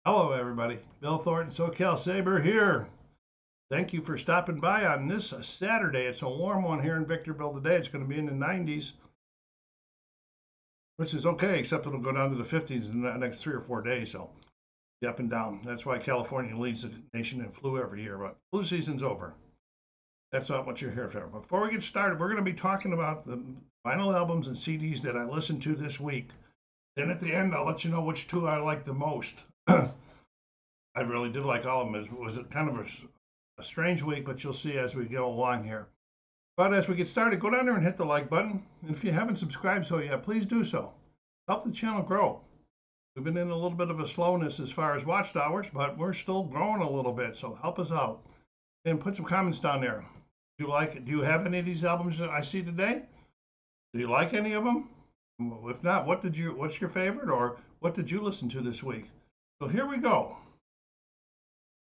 Hello, everybody. Bill Thornton, SoCal Saber here. Thank you for stopping by on this Saturday. It's a warm one here in Victorville today. It's going to be in the 90s, which is okay, except it'll go down to the 50s in the next 3 or 4 days. So, up and down. That's why California leads the nation in flu every year. But flu season's over. That's not what you're here for. Before we get started, we're going to be talking about the vinyl albums and CDs that I listened to this week. Then at the end, I'll let you know which two I like the most. I really did like all of them. It was kind of a strange week, but you'll see as we go along here. But as we get started, go down there and hit the like button. And if you haven't subscribed so yet, please do so. Help the channel grow. We've been in a little bit of a slowness as far as watch hours, but we're still growing a little bit, so help us out. And put some comments down there. Do you have any of these albums that I see today? Do you like any of them? If not, what's your favorite, or what did you listen to this week? So here we go.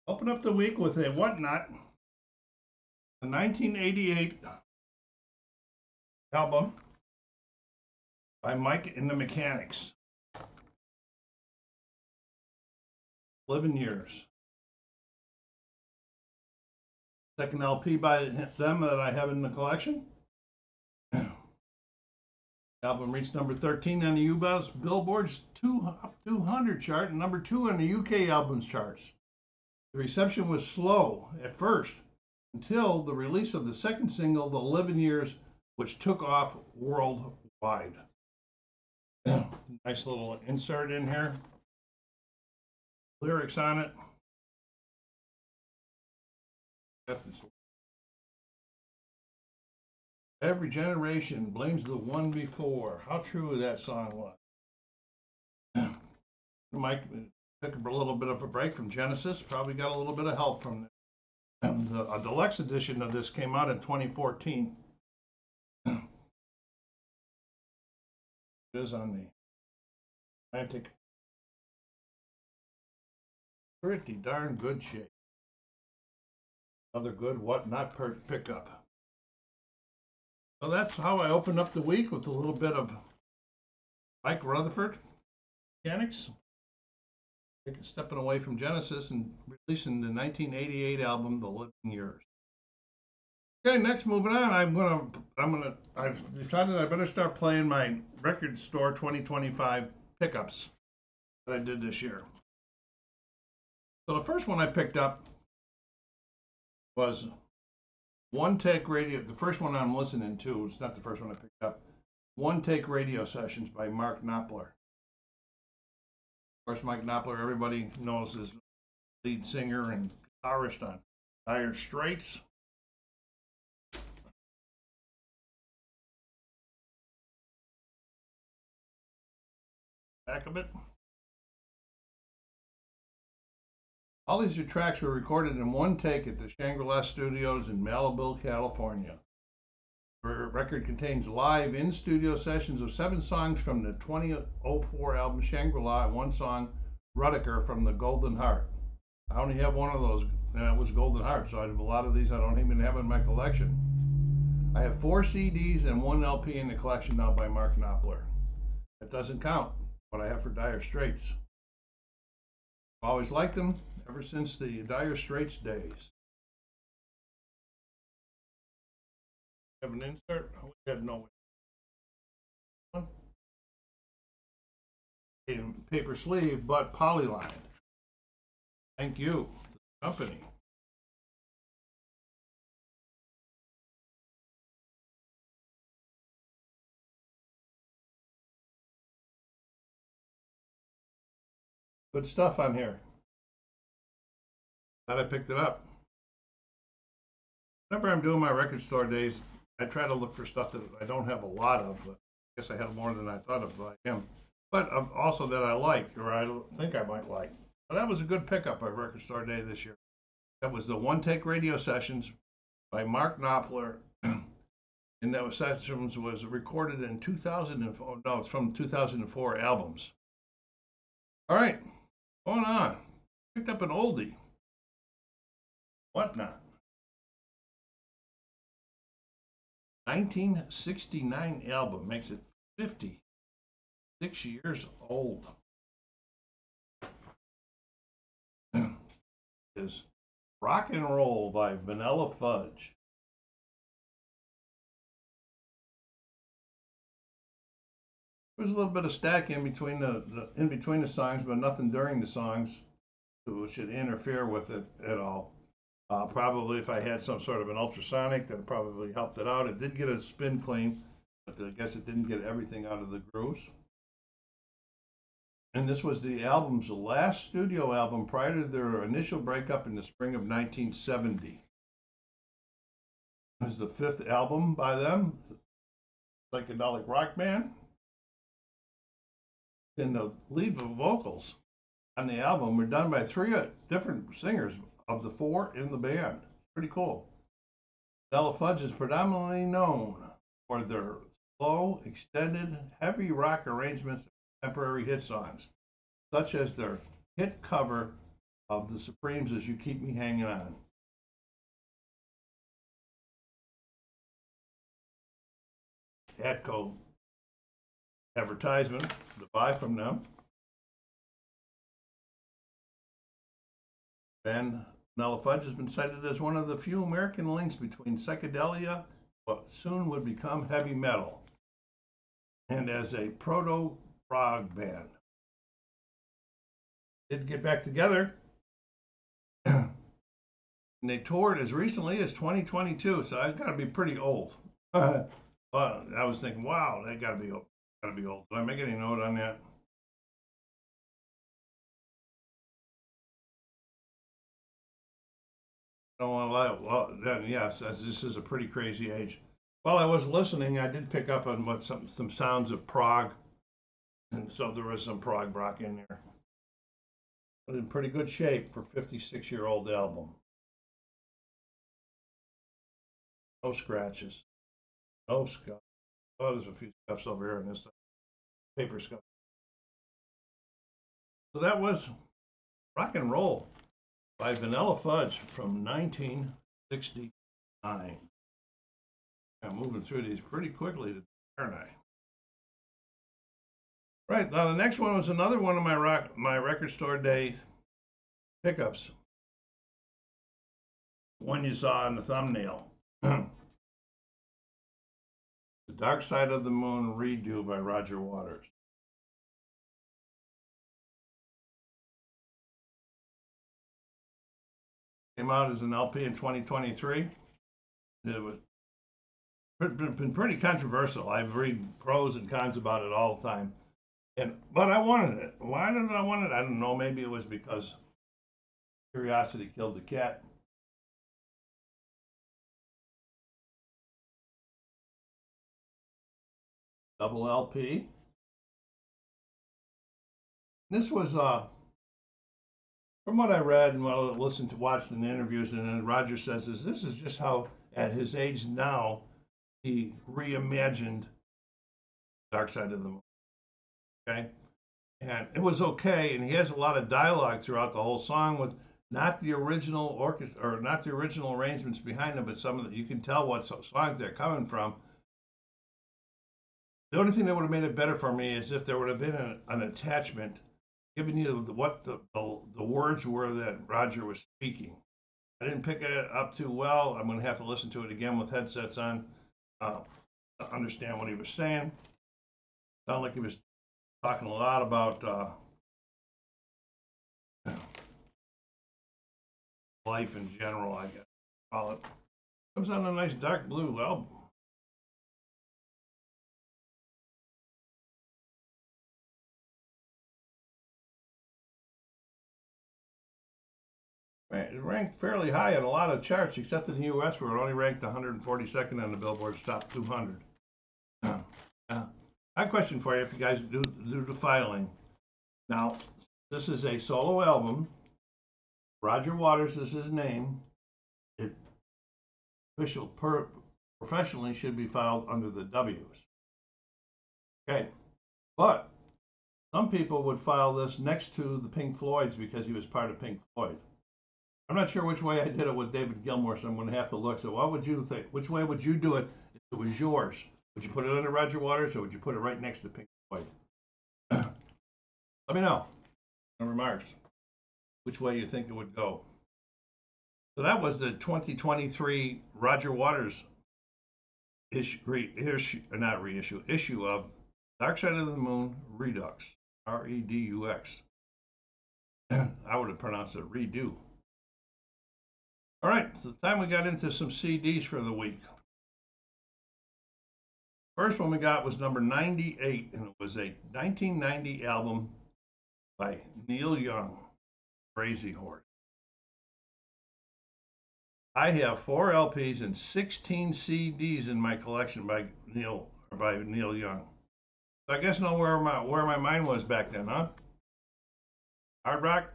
Open up the week with a Whatnot, a 1988 album by Mike and the Mechanics. 11 Years. Second LP by them that I have in the collection. Album reached number 13 on the US Billboard's 200 chart and number 2 on the UK albums charts. The reception was slow at first until the release of the second single, The 11 Years, which took off worldwide. Nice little insert in here. Lyrics on it. Every generation blames the one before. How true that song was. Mike took a little bit of a break from Genesis. Probably got a little bit of help from a deluxe edition of this came out in 2014. It is on the Atlantic. Pretty darn good shape. Another good Whatnot pickup. So that's how I opened up the week, with a little bit of Mike Rutherford Mechanics. Stepping away from Genesis and releasing the 1988 album, The 11 Years. Okay, next, moving on, I've decided I better start playing my Record Store 2025 pickups that I did this year. So the first one I picked up was One Take Radio. The first one I'm listening to, it's not the first one I picked up. One Take Radio Sessions by Mark Knopfler. Of course, Mike Knopfler, everybody knows, is lead singer and guitarist on Dire Straits. Back of it. All these tracks were recorded in one take at the Shangri-La Studios in Malibu, California. The record contains live in-studio sessions of 7 songs from the 2004 album Shangri-La and 1 song, Rudiker, from the Golden Heart. I only have one of those, and that was Golden Heart, so I have a lot of these I don't even have in my collection. I have 4 CDs and 1 LP in the collection now by Mark Knopfler. That doesn't count what I have for Dire Straits. I've always liked them ever since the Dire Straits days. Have an insert? Oh, we had no one. In paper sleeve, but polylined. Thank you, the company. Good stuff on here. Glad I picked it up. Whenever I'm doing my record store days, I try to look for stuff that I don't have a lot of, but I guess I had more than I thought of by him. But also that I like, or I think I might like. So that was a good pickup of Record Store Day this year. That was the One Take Radio Sessions by Mark Knopfler. And those sessions was recorded in 2004. No, it's from 2004 albums. All right, going on. Picked up an oldie. Whatnot. 1969 album, makes it 56 years old. is Rock and Roll by Vanilla Fudge. There's a little bit of stack in between the songs, but nothing during the songs which should interfere with it at all. Probably if I had some sort of an ultrasonic, that probably helped it out. It did get a spin clean, but I guess it didn't get everything out of the grooves. And this was the album's last studio album prior to their initial breakup in the spring of 1970. It was the 5th album by them, psychedelic rock band. And the lead vocals on the album were done by 3 different singers of the 4 in the band. Pretty cool. Vanilla Fudge is predominantly known for their slow, extended, heavy rock arrangements of contemporary hit songs, such as their hit cover of The Supremes' As You Keep Me Hanging On. Atco advertisement to buy from them. And Vanilla Fudge has been cited as one of the few American links between psychedelia, what soon would become heavy metal, and as a proto-prog band. Did get back together, and they toured as recently as 2022, so I've got to be pretty old. I was thinking, wow, they got to be old. Got to be old. Did I make any note on that? Don't want to lie. Well, then yes, this is a pretty crazy age. While I was listening, I did pick up on what some sounds of prog, and so there was some prog rock in there. But in pretty good shape for 56-year-old album. No scratches, no scuff. Oh, there's a few scuffs over here in this paper scuff. So that was Rock and Roll by Vanilla Fudge from 1969. I'm moving through these pretty quickly, aren't I? Right, now the next one was another one of my record store day pickups. One you saw in the thumbnail. The Dark Side of the Moon redo by Roger Waters. Came out as an LP in 2023. It was been pretty controversial. I've read pros and cons about it all the time, but I wanted it. Why did I want it? I don't know. Maybe it was because curiosity killed the cat. Double LP. This was from what I read and what I listened to, watched in the interviews, and then Roger says this is just how, at his age now, he reimagined Dark Side of the Moon. Okay, and it was okay, and he has a lot of dialogue throughout the whole song with not the original orchestra or not the original arrangements behind them, but some of the, you can tell what songs they're coming from. The only thing that would have made it better for me is if there would have been an attachment giving you what the words were that Roger was speaking. I didn't pick it up too well. I'm going to have to listen to it again with headsets on to understand what he was saying. Sounded like he was talking a lot about life in general, I guess. Call it. Comes on a nice dark blue album. It ranked fairly high on a lot of charts, except in the U.S., where it only ranked 142nd on the Billboard's Top 200. I have a question for you if you guys do the filing. Now, this is a solo album. Roger Waters is his name. It professionally should be filed under the W's. Okay, but some people would file this next to the Pink Floyds because he was part of Pink Floyd. I'm not sure which way I did it with David Gilmour, so I'm going to have to look. So what would you think? Which way would you do it if it was yours? Would you put it under Roger Waters, or would you put it right next to Pink Floyd? Let me know in remarks which way you think it would go. So that was the 2023 Roger Waters issue of Dark Side of the Moon Redux, Redux. I would have pronounced it redo. All right, so the time we got into some CDs for the week. First one we got was number 98, and it was a 1990 album by Neil Young, Crazy Horse. I have 4 LPs and 16 CDs in my collection by Neil Young. So I guess know where my mind was back then, huh? Hard rock.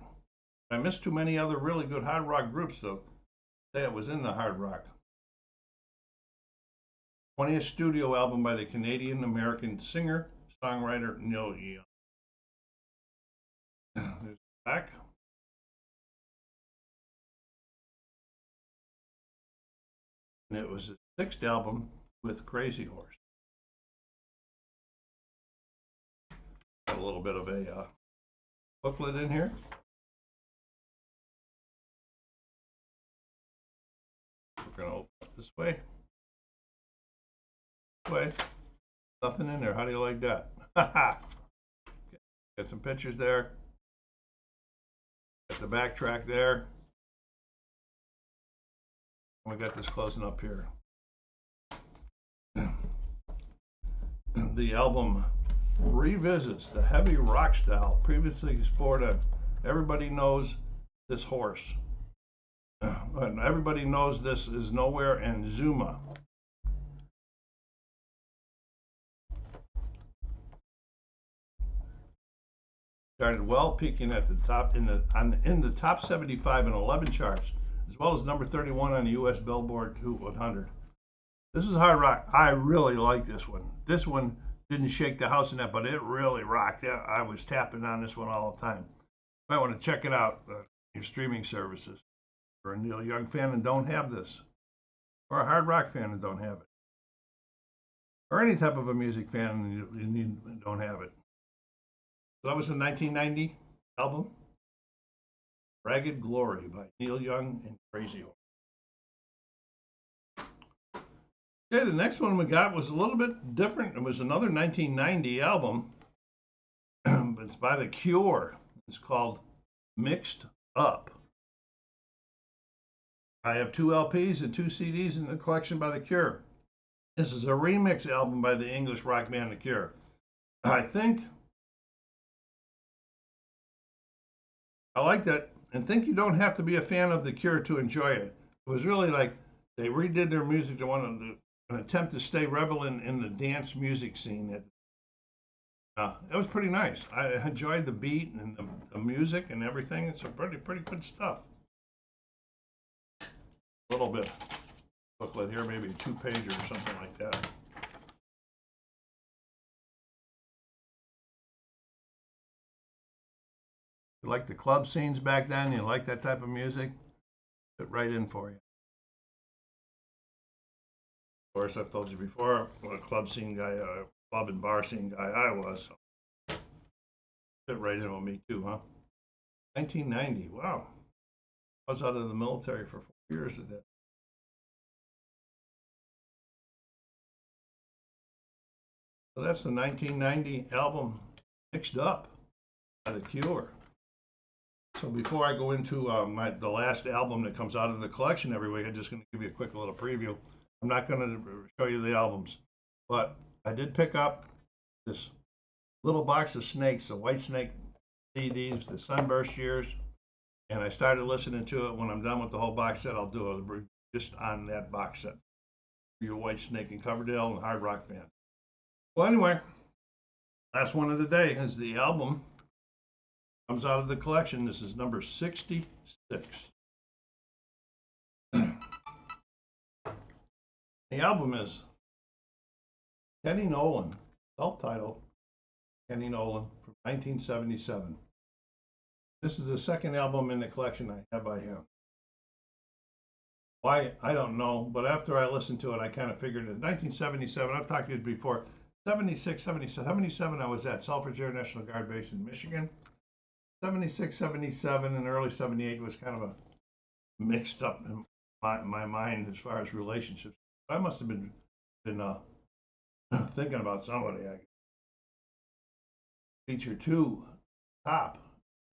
I missed too many other really good hard rock groups to say it was in the hard rock. 20th studio album by the Canadian American singer songwriter Neil Young. There's back. And it was the 6th album with Crazy Horse. Got a little bit of a booklet in here. We're going to open it this way. Nothing in there. How do you like that? Got some pictures there. Got the backtrack there. We got this closing up here. The album revisits the heavy rock style previously explored. Everybody knows this horse. And everybody knows this is Nowhere and Zuma. Started well, peaking at the top in the top 75 and 11 charts, as well as number 31 on the U.S. Billboard 100. This is hard rock. I really like this one. This one didn't shake the house in that, but it really rocked. I was tapping on this one all the time. You might want to check it out, your streaming services. If you're a Neil Young fan and don't have this, or a hard rock fan and don't have it, or any type of a music fan and don't have it. So that was the 1990 album, Ragged Glory by Neil Young and Crazy Horse. Okay, the next one we got was a little bit different. It was another 1990 album. It's by The Cure. It's called Mixed Up. I have 2 LPs and 2 CDs in the collection by The Cure. This is a remix album by the English rock band The Cure. I like that, and think you don't have to be a fan of The Cure to enjoy it. It was really like they redid their music. They wanted to an attempt to stay relevant in the dance music scene. It was pretty nice. I enjoyed the beat and the music and everything. It's a pretty good stuff. A little bit booklet here, maybe a 2-pager or something like that. You like the club scenes back then? You like that type of music? Fit right in for you. Of course, I've told you before what a club scene guy, club and bar scene guy I was. So fit right in with me too, huh? 1990. Wow. I was out of the military for 4 years at that. So that's the 1990 album Mixed Up by The Cure. So before I go into the last album that comes out of the collection every week, I'm just going to give you a quick little preview. I'm not going to show you the albums, but I did pick up this little box of Snakes, the White Snake CDs, the Sunburst years, and I started listening to it. When I'm done with the whole box set, I'll do a review just on that box set. Your White Snake and Coverdale and Hard Rock Band. Well, anyway, last one of the day is the album comes out of the collection. This is number 66. The album is Kenny Nolan, self-titled Kenny Nolan from 1977. This is the second album in the collection I have by him. Why, I don't know, but after I listened to it, I kind of figured it. 1977, I've talked to you before, 76, 77, I was at Selfridge National Guard Base in Michigan. 76, 77, and early 78 was kind of a mixed up in my mind as far as relationships. I must have been thinking about somebody. I feature two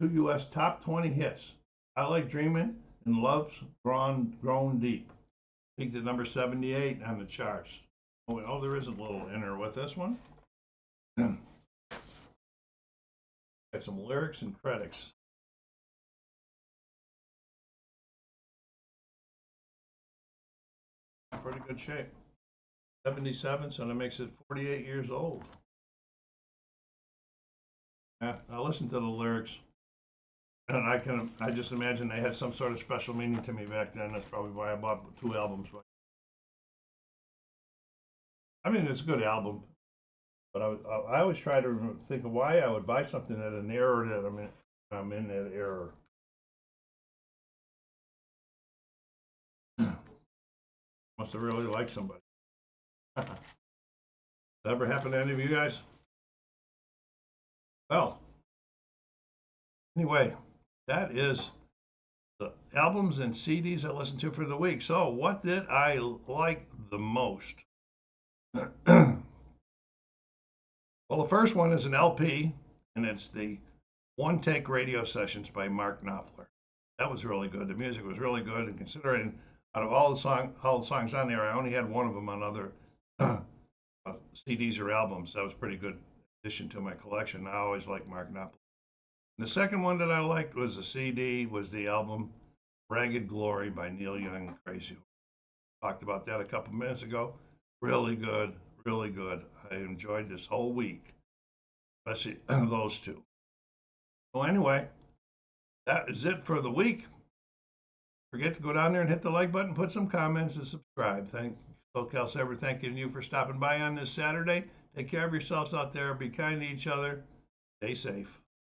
U.S. top 20 hits. I Like Dreaming and Love's Grown Deep. Peaked at number 78 on the charts. Oh, there is a little inner with this one. Got some lyrics and credits. Pretty good shape. 77, so that makes it 48 years old. Yeah, I listened to the lyrics, and I just imagine they had some sort of special meaning to me back then. That's probably why I bought 2 albums. I mean, it's a good album, but I always try to think of why I would buy something at an era that I'm in that era. Must have really liked somebody. Ever happened to any of you guys? Well, anyway, that is the albums and CDs I listened to for the week. So, what did I like the most? Well, the first one is an LP, and it's the One Take Radio Sessions by Mark Knopfler. That was really good. The music was really good, and considering out of all the songs on there, I only had one of them on other CDs or albums. That was pretty good addition to my collection. I always like Mark Knopfler. And the second one that I liked was the CD, was the album Ragged Glory by Neil Young and Crazy. Talked about that a couple minutes ago. Really good, really good. I enjoyed this whole week, especially those two. So anyway, that is it for the week. Forget to go down there and hit the like button, put some comments, and subscribe. Thank SoCal Cyber thanking you for stopping by on this Saturday. Take care of yourselves out there. Be kind to each other. Stay safe.